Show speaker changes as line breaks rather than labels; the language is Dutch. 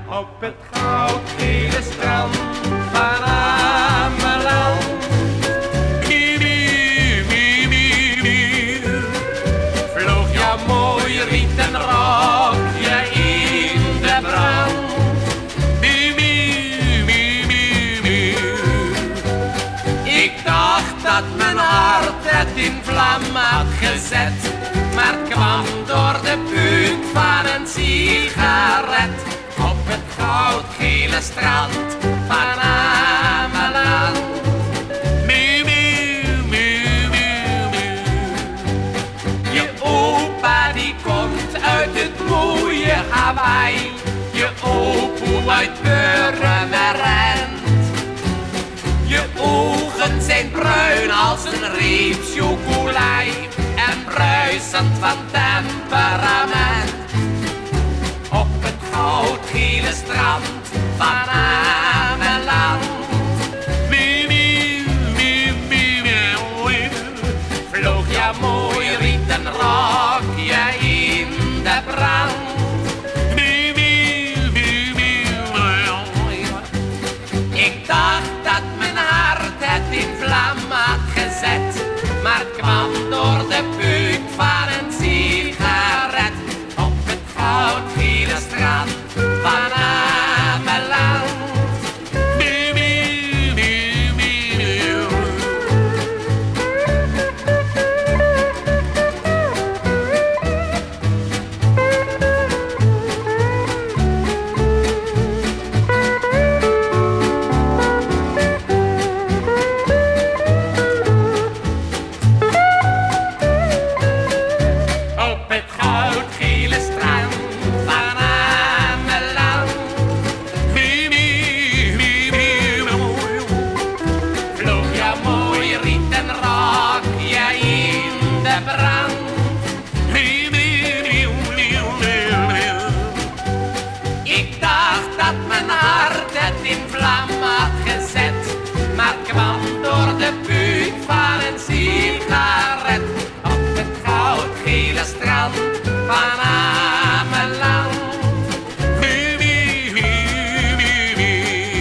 Op het goudgele strand van Ameland. Vloog jouw mooie rieten rokje in de brand. Ik dacht dat mijn hart het in vlam had gezet, maar het kwam door de buik van een sigaret. Op het goudgele strand van Ameland. Je opa die komt uit het mooie Hawaii. Je opa uit Purmerend. Je ogen zijn bruin als een reep chocolade en bruisend van temperament. Op het goudgele strand van Ameland. Vloog jouw mooi rieten rokje in de brand. Ik dacht dat mijn hart het in vlam had gezet, maar het kwam door de buik van een sigaret. Op het goudgele strand van Ameland. Op het goudgele strand van Ameland. Vloog jouw mooie rieten rokje in de brand. Ik dacht dat mijn hart het in vlam had gezet, maar het kwam door de buik van een sigaret. Op het goudgele strand van Ameland. Ja,